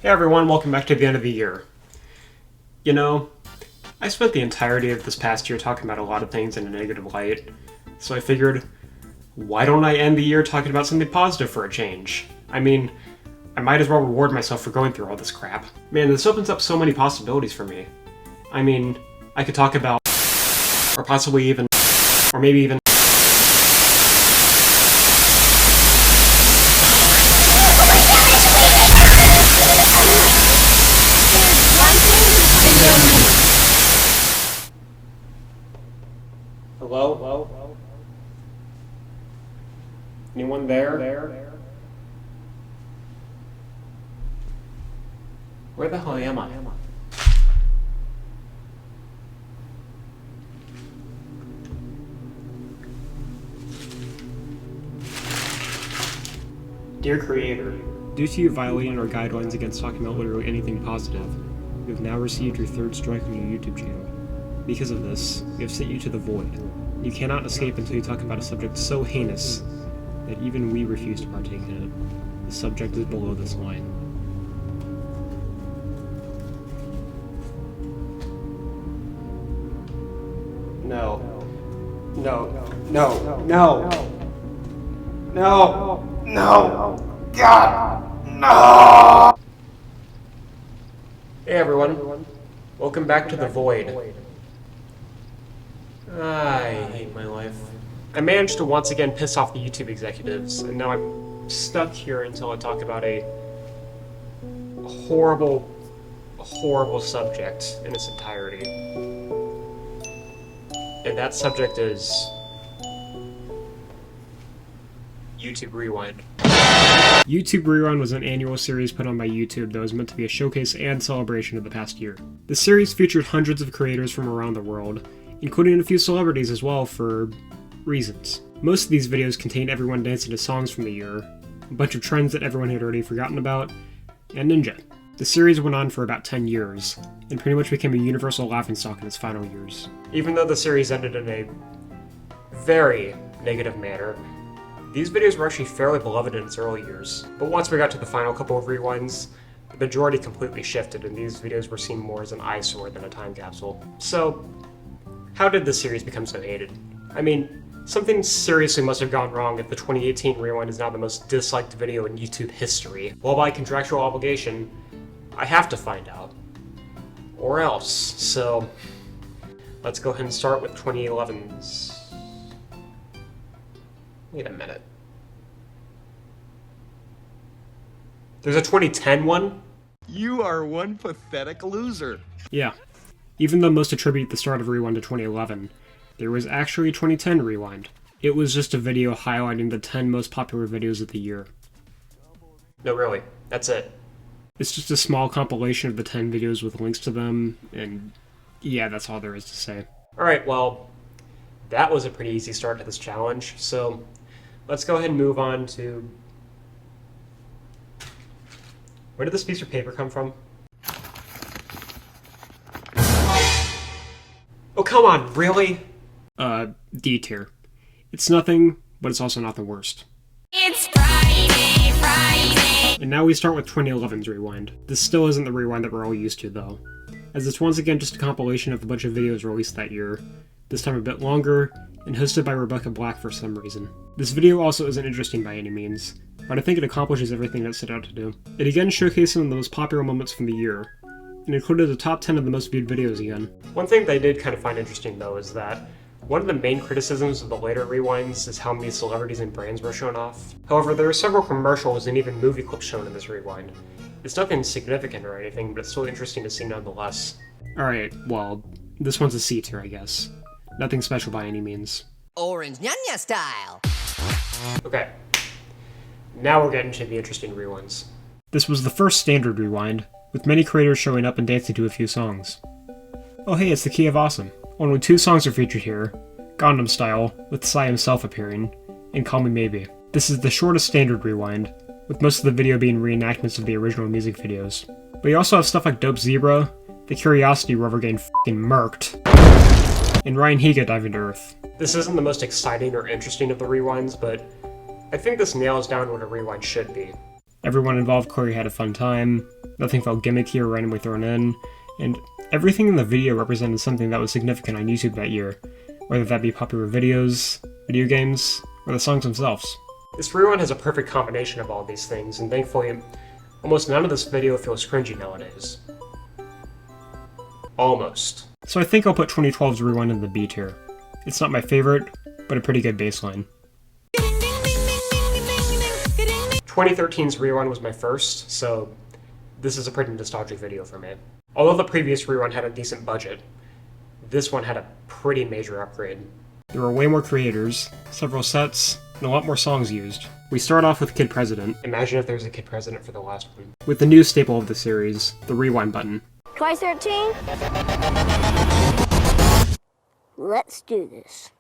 Hey everyone, welcome back to the end of the year. You know, I spent the entirety of this past year talking about a lot of things in a negative light, so I figured, why don't I end the year talking about something positive for a change? I mean, I might as well reward myself for going through all this crap. Man, this opens up so many possibilities for me. I mean, I could talk about, or possibly even, or maybe even Hello? Hello? Anyone there? Where the hell am I? Dear Creator, due to you violating our guidelines against talking about literally anything positive, you have now received your third strike on your YouTube channel. Because of this, we have sent you to the void. You cannot escape until you talk about a subject so heinous that even we refuse to partake in it. The subject is below this line. No. God! No! Hey everyone. Welcome back to the void. I hate my life. I managed to once again piss off the YouTube executives, and now I'm stuck here until I talk about a horrible subject in its entirety. And that subject is YouTube Rewind. YouTube Rewind was an annual series put on by YouTube that was meant to be a showcase and celebration of the past year. The series featured hundreds of creators from around the world, including a few celebrities as well for reasons. Most of these videos contained everyone dancing to songs from the year, a bunch of trends that everyone had already forgotten about, and Ninja. The series went on for about 10 years, and pretty much became a universal laughingstock in its final years. Even though the series ended in a very negative manner, these videos were actually fairly beloved in its early years. But once we got to the final couple of rewinds, the majority completely shifted, and these videos were seen more as an eyesore than a time capsule. So, how did this series become so hated? I mean, something seriously must have gone wrong if the 2018 Rewind is now the most disliked video in YouTube history. Well, by contractual obligation, I have to find out. Or else. So, let's go ahead and start with 2011's... Wait a minute. There's a 2010 one? You are one pathetic loser. Yeah. Even though most attribute the start of Rewind to 2011, there was actually a 2010 Rewind. It was just a video highlighting the 10 most popular videos of the year. No, really. That's it. It's just a small compilation of the 10 videos with links to them, and yeah, that's all there is to say. Alright, well, that was a pretty easy start to this challenge, so let's go ahead and move on to... Where did this piece of paper come from? Oh, come on, really? D tier. It's nothing, but it's also not the worst. It's Friday! And now we start with 2011's Rewind. This still isn't the Rewind that we're all used to, though, as it's once again just a compilation of a bunch of videos released that year, this time a bit longer, and hosted by Rebecca Black for some reason. This video also isn't interesting by any means, but I think it accomplishes everything it set out to do. It again showcased some of the most popular moments from the year, and included the top 10 of the most viewed videos again. One thing that I did kind of find interesting, though, is that one of the main criticisms of the later rewinds is how many celebrities and brands were shown off. However, there are several commercials and even movie clips shown in this rewind. It's nothing significant or anything, but it's still interesting to see nonetheless. Alright, well, this one's a C tier, I guess. Nothing special by any means. Orange Nyanya style! Okay. Now we're getting to the interesting rewinds. This was the first standard rewind, with many creators showing up and dancing to a few songs. Oh hey, it's the Key of Awesome. Only 2 songs are featured here, Gangnam Style, with Psy himself appearing, and Call Me Maybe. This is the shortest standard rewind, with most of the video being reenactments of the original music videos. But you also have stuff like Dope Zebra, the Curiosity rover getting f***ing murked, and Ryan Higa diving to Earth. This isn't the most exciting or interesting of the rewinds, but I think this nails down what a rewind should be. Everyone involved clearly had a fun time, Nothing felt gimmicky or randomly thrown in, and everything in the video represented something that was significant on YouTube that year, whether that be popular videos, video games, or the songs themselves. This rewind has a perfect combination of all these things, and thankfully, almost none of this video feels cringy nowadays. Almost. So I think I'll put 2012's rewind in the B tier. It's not my favorite, but a pretty good baseline. 2013's rewind was my first, so this is a pretty nostalgic video for me. Although the previous rewind had a decent budget, this one had a pretty major upgrade. There were way more creators, several sets, and a lot more songs used. We start off with Kid President. Imagine if there's a Kid President for the last one. With the new staple of the series, the rewind button. 2013? Let's do this.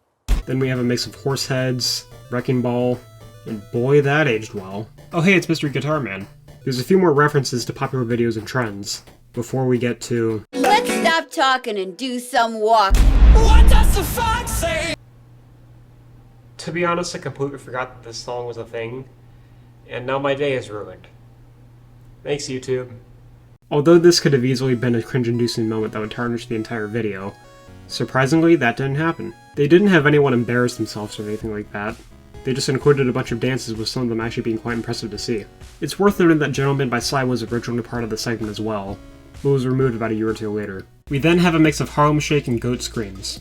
Then we have a mix of horse heads, wrecking ball, and boy, that aged well. Oh hey, it's Mr. Guitar Man. There's a few more references to popular videos and trends before we get to... Let's stop talking and do some walk. What does the fox say? To be honest, I completely forgot that this song was a thing, and now my day is ruined. Thanks, YouTube. Although this could have easily been a cringe-inducing moment that would tarnish the entire video, surprisingly, that didn't happen. They didn't have anyone embarrass themselves or anything like that. They just included a bunch of dances, with some of them actually being quite impressive to see. It's worth noting that Gentleman by Sly was originally part of the segment as well, but was removed about a year or two later. We then have a mix of Harlem Shake and Goat Screams.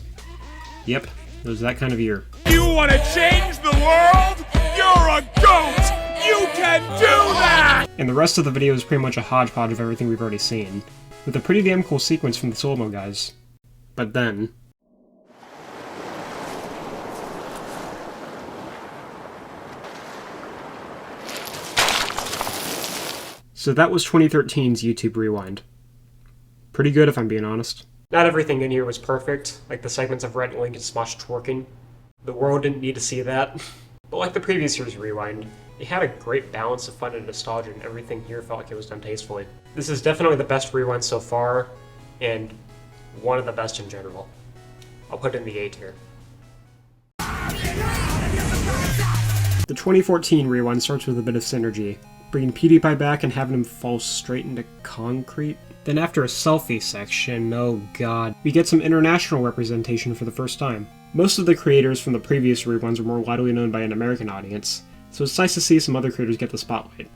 Yep, it was that kind of year. You want to change the world? You're a goat! You can do that! And the rest of the video is pretty much a hodgepodge of everything we've already seen, with a pretty damn cool sequence from the Slow-Mo guys. But then... So that was 2013's YouTube Rewind. Pretty good if I'm being honest. Not everything in here was perfect, like the segments of Red Link and Smosh twerking. The world didn't need to see that. But like the previous year's Rewind, it had a great balance of fun and nostalgia, and everything here felt like it was done tastefully. This is definitely the best Rewind so far, and one of the best in general. I'll put it in the A tier. The 2014 Rewind starts with a bit of synergy, bringing PewDiePie back and having him fall straight into concrete. Then after a selfie section, oh god, we get some international representation for the first time. Most of the creators from the previous rewinds were more widely known by an American audience, so it's nice to see some other creators get the spotlight.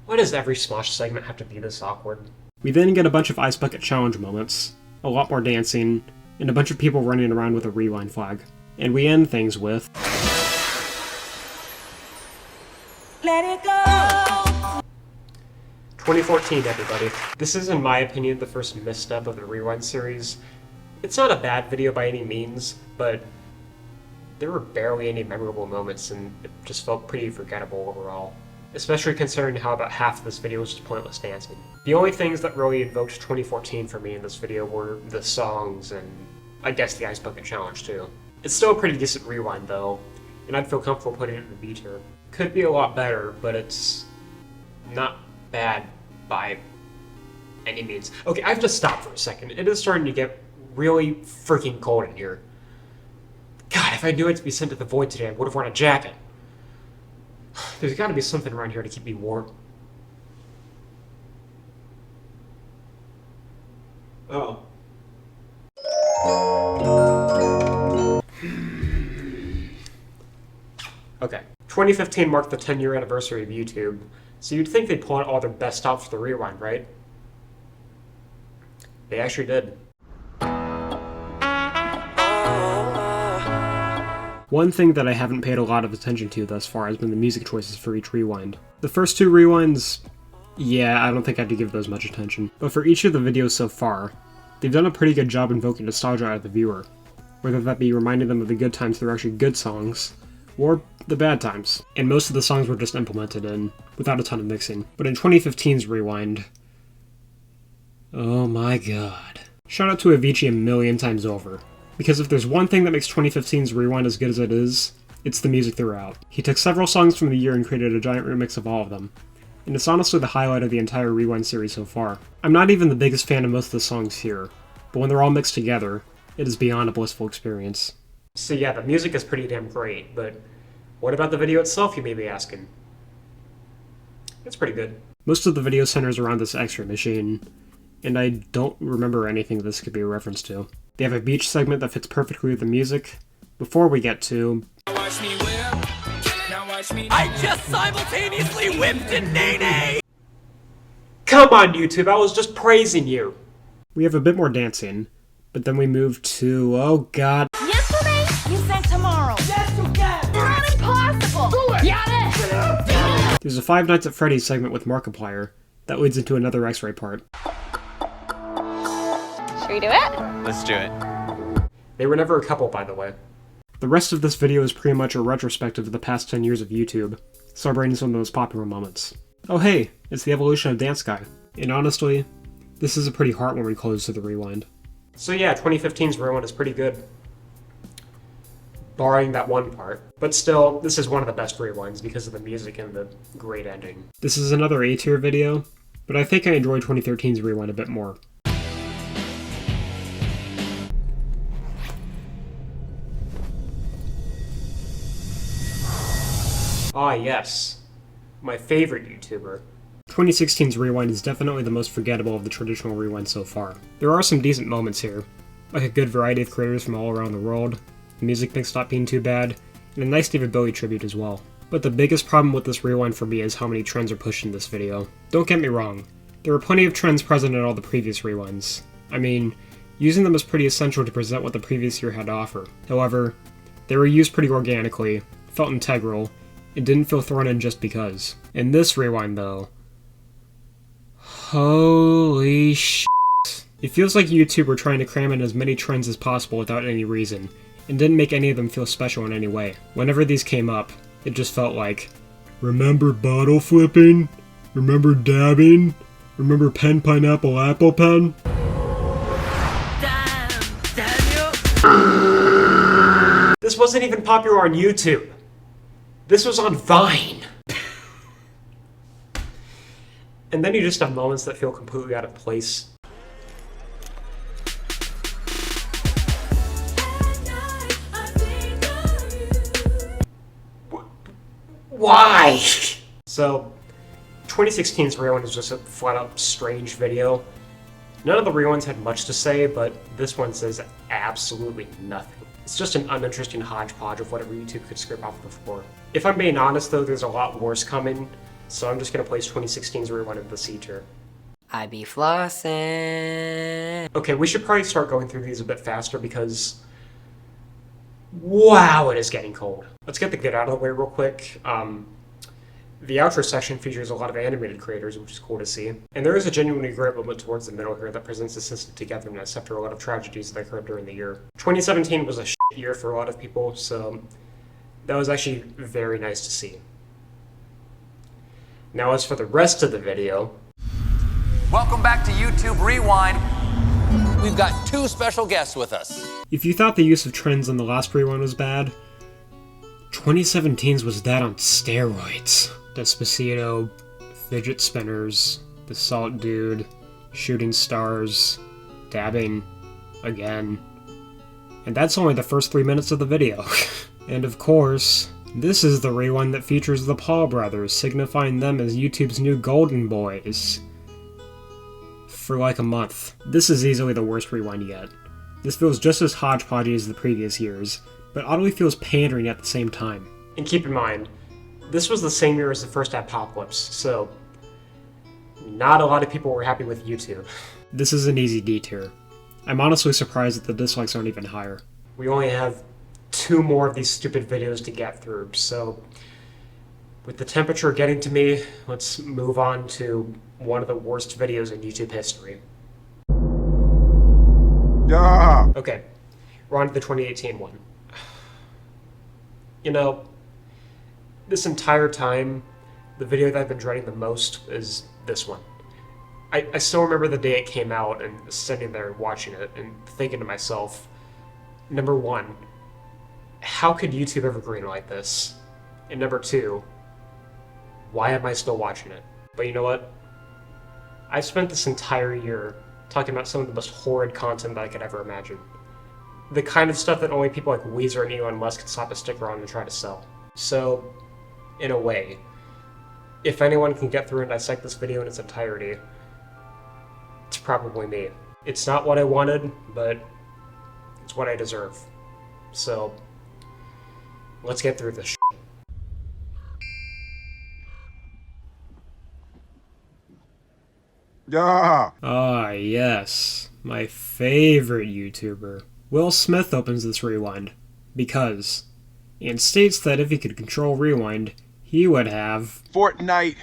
Why does every Smosh segment have to be this awkward? We then get a bunch of Ice Bucket Challenge moments, a lot more dancing, and a bunch of people running around with a rewind flag. And we end things with... Let it go! 2014, everybody. This is, in my opinion, the first misstep of the Rewind series. It's not a bad video by any means, but there were barely any memorable moments, and it just felt pretty forgettable overall. Especially considering how about half of this video was just pointless dancing. The only things that really invoked 2014 for me in this video were the songs and, I guess, the Ice Bucket Challenge too. It's still a pretty decent rewind though, and I'd feel comfortable putting it in the B tier. Could be a lot better, but it's not bad by any means. Okay, I have to stop for a second. It is starting to get really freaking cold in here. God, if I knew it to be sent to the void today, I would have worn a jacket. There's gotta be something around here to keep me warm. Oh. Okay. 2015 marked the 10-year anniversary of YouTube, so you'd think they'd pull out all their best stops for the rewind, right? They actually did. One thing that I haven't paid a lot of attention to thus far has been the music choices for each rewind. The first two rewinds, yeah, I don't think I have to give those much attention. But for each of the videos so far, they've done a pretty good job invoking nostalgia out of the viewer. Whether that be reminding them of the good times through actually good songs, or the bad times. And most of the songs were just implemented in, without a ton of mixing. But in 2015's rewind, oh my god. Shout out to Avicii a million times over. Because if there's one thing that makes 2015's rewind as good as it is, it's the music throughout. He took several songs from the year and created a giant remix of all of them. And it's honestly the highlight of the entire rewind series so far. I'm not even the biggest fan of most of the songs here, but when they're all mixed together, It is beyond a blissful experience. So yeah, the music is pretty damn great, but what about the video itself, you may be asking? It's pretty good. Most of the video centers around this X-ray machine, and I don't remember anything this could be a reference to. They have a beach segment that fits perfectly with the music. Before we get to... Watch me whip. Now watch me. I just simultaneously whipped a nay-nay! Come on, YouTube, I was just praising you! We have a bit more dancing, but then we move to... oh god. Yesterday, you said tomorrow. Yes, you can! Not impossible. Do it. Got it. There's a Five Nights at Freddy's segment with Markiplier that leads into another X-ray part. Should we do it? Let's do it. They were never a couple, by the way. The rest of this video is pretty much a retrospective of the past 10 years of YouTube, celebrating some of the most popular moments. Oh hey, it's the evolution of Dance Guy. And honestly, this is a pretty heartwarming close to the rewind. So yeah, 2015's rewind is pretty good. Barring that one part. But still, this is one of the best rewinds because of the music and the great ending. This is another A-tier video, but I think I enjoyed 2013's rewind a bit more. Ah yes, my favorite YouTuber. 2016's rewind is definitely the most forgettable of the traditional rewinds so far. There are some decent moments here, like a good variety of creators from all around the world, the music mix not being too bad, and a nice David Bowie tribute as well. But the biggest problem with this rewind for me is how many trends are pushed in this video. Don't get me wrong, there were plenty of trends present in all the previous rewinds. I mean, using them was pretty essential to present what the previous year had to offer. However, they were used pretty organically, felt integral, and didn't feel thrown in just because. In this rewind though, holy shit. It feels like YouTube were trying to cram in as many trends as possible without any reason, and didn't make any of them feel special in any way. Whenever these came up, it just felt like, remember bottle flipping? Remember dabbing? Remember pen, pineapple, apple pen? Damn, Daniel! This wasn't even popular on YouTube. This was on Vine. And then you just have moments that feel completely out of place. Why? So, 2016's rewind is just a flat-out strange video. None of the rewinds had much to say, but this one says absolutely nothing. It's just an uninteresting hodgepodge of whatever YouTube could scrape off before. If I'm being honest though, there's a lot worse coming, so I'm just gonna place 2016's rewind in the C tier. I be flossing. Okay, we should probably start going through these a bit faster because... wow, it is getting cold. Let's get the good out of the way real quick. The outro section features a lot of animated creators, which is cool to see. And there is a genuinely great moment towards the middle here that presents a sense of togetherness after a lot of tragedies that occurred during the year. 2017 was a shit year for a lot of people, so that was actually very nice to see. Now as for the rest of the video... Welcome back to YouTube Rewind. We've got two special guests with us. If you thought the use of trends on the last rewind was bad, 2017's was that on steroids. Despacito, fidget spinners, the salt dude, shooting stars, dabbing, again. And that's only the first 3 minutes of the video. And of course, this is the rewind that features the Paul brothers, signifying them as YouTube's new golden boys. For like a month. This is easily the worst rewind yet. This feels just as hodgepodgey as the previous years, but oddly feels pandering at the same time. And keep in mind, this was the same year as the first Apocalypse, so not a lot of people were happy with YouTube. This is an easy D tier. I'm honestly surprised that the dislikes aren't even higher. We only have 2 more of these stupid videos to get through, so with the temperature getting to me, let's move on to one of the worst videos in YouTube history. Yeah. Okay, we're on to the 2018 one. You know, this entire time, the video that I've been dreading the most is this one. I still remember the day it came out and sitting there watching it and thinking to myself, number 1, how could YouTube ever greenlight this? And number 2, why am I still watching it? But you know what? I've spent this entire year talking about some of the most horrid content that I could ever imagine. the kind of stuff that only people like Weezer and Elon Musk can slap a sticker on and try to sell. So, in a way, if anyone can get through and dissect this video in its entirety, it's probably me. It's not what I wanted, but it's what I deserve. So, let's get through this shit. Yeah. Ah, yes. My favorite YouTuber. Will Smith opens this rewind. Because, and states that if he could control rewind, he would have... Fortnite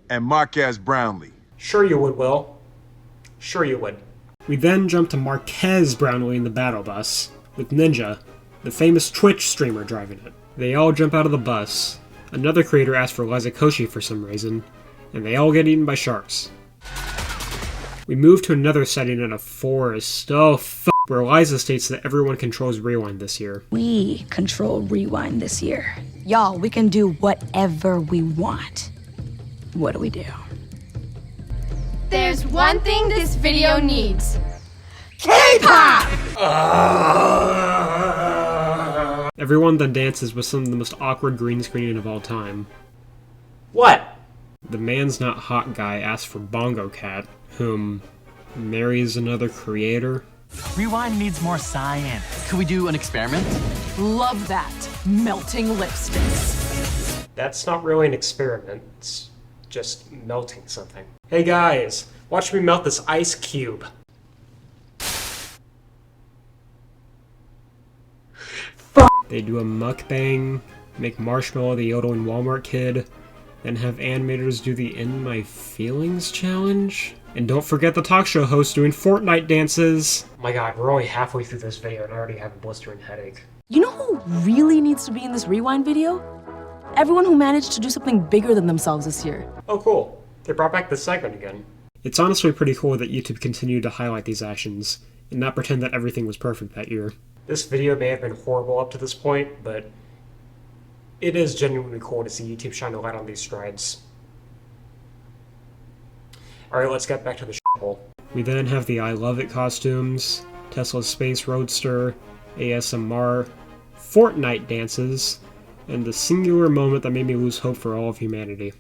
and Marquez Brownlee. Sure you would, Will. Sure you would. We then jump to Marquez Brownlee in the battle bus, with Ninja, the famous Twitch streamer, driving it. They all jump out of the bus. Another creator asks for Liza Koshy for some reason, and they all get eaten by sharks. We move to another setting in a forest. Oh, f***, where Liza states that everyone controls Rewind this year. We control Rewind this year. Y'all, we can do whatever we want. What do we do? There's one thing this video needs. Everyone then dances with some of the most awkward green screening of all time. What? The man's not hot guy asks for Bongo Cat, whom marries another creator. Rewind needs more science. Could we do an experiment? Love that. Melting lipsticks. That's not really an experiment, it's just melting something. Hey guys, watch me melt this ice cube. They do a mukbang, make Marshmallow the yodeling Walmart kid, then have animators do the In My Feelings challenge? And don't forget the talk show host doing Fortnite dances! Oh my god, we're only halfway through this video and I already have a blistering headache. You know who really needs to be in this Rewind video? Everyone who managed to do something bigger than themselves this year. Oh cool, they brought back this segment again. It's honestly pretty cool that YouTube continued to highlight these actions, and not pretend that everything was perfect that year. This video may have been horrible up to this point, but it is genuinely cool to see YouTube shine a light on these strides. Alright, let's get back to the shithole. We then have the I Love It costumes, Tesla Space Roadster, ASMR, Fortnite dances, and the singular moment that made me lose hope for all of humanity.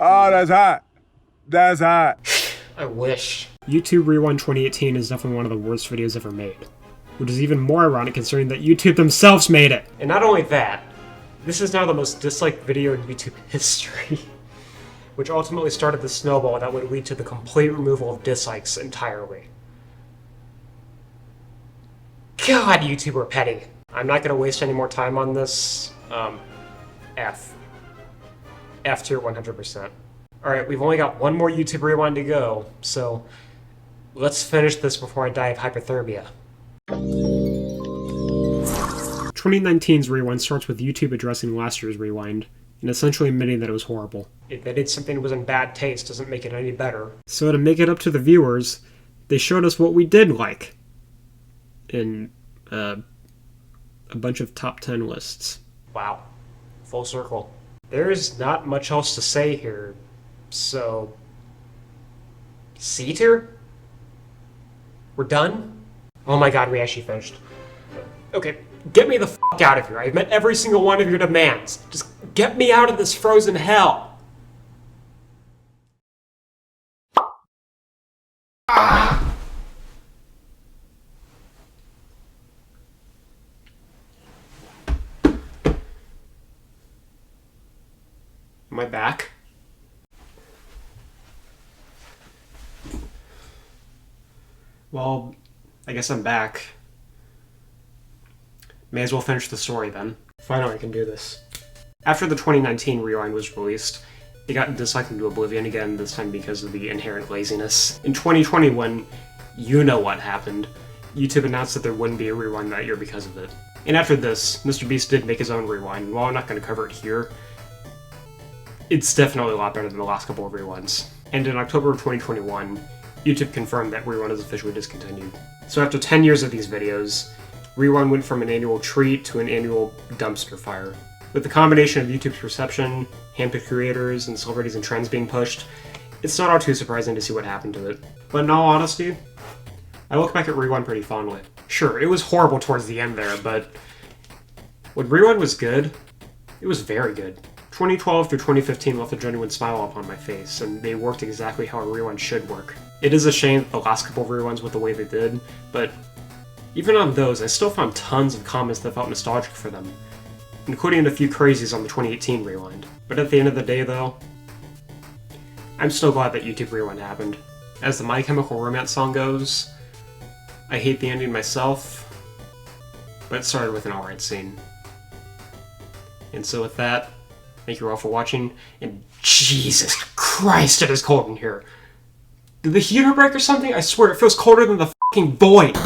Oh, that's hot. That's hot. I wish. YouTube Rewind 2018 is definitely one of the worst videos ever made. Which is even more ironic considering that YouTube themselves made it! And not only that, this is now the most disliked video in YouTube history. Which ultimately started the snowball that would lead to the complete removal of dislikes entirely. God, YouTube are petty. I'm not gonna waste any more time on this. F tier 100%. Alright, we've only got one more YouTube Rewind to go, so let's finish this before I die of hypothermia. 2019's Rewind starts with YouTube addressing last year's Rewind, and essentially admitting that it was horrible. Admitting something was in bad taste doesn't make it any better. So to make it up to the viewers, they showed us what we did like. In, a bunch of top 10 lists. Wow. Full circle. There's not much else to say here, so... C tier? We're done? Oh my god, we actually finished. Okay, get me the f*** out of here. I've met every single one of your demands. Just get me out of this frozen hell! Ah! Am I back? Well, I guess I'm back. May as well finish the story then. Finally, I can do this. After the 2019 Rewind was released, it got disliked into oblivion again, this time because of the inherent laziness. In 2020, when you know what happened, YouTube announced that there wouldn't be a Rewind that year because of it. And after this, MrBeast did make his own Rewind, and while I'm not going to cover it here, it's definitely a lot better than the last couple of Rewinds. And in October of 2021, YouTube confirmed that Rewind is officially discontinued. So after 10 years of these videos, Rewind went from an annual treat to an annual dumpster fire. With the combination of YouTube's reception, handpicked creators, and celebrities and trends being pushed, it's not all too surprising to see what happened to it. But in all honesty, I look back at Rewind pretty fondly. Sure, it was horrible towards the end there, but when Rewind was good, it was very good. 2012 through 2015 left a genuine smile upon my face, and they worked exactly how a Rewind should work. It is a shame that the last couple of Rewinds went the way they did, but even on those, I still found tons of comments that felt nostalgic for them, including a few crazies on the 2018 Rewind. But at the end of the day, though, I'm still glad that YouTube Rewind happened. As the My Chemical Romance song goes, I hate the ending myself, but it started with an alright scene. And so with that, thank you all for watching, and Jesus Christ, it is cold in here. Did the heater break or something? I swear, it feels colder than the fucking void!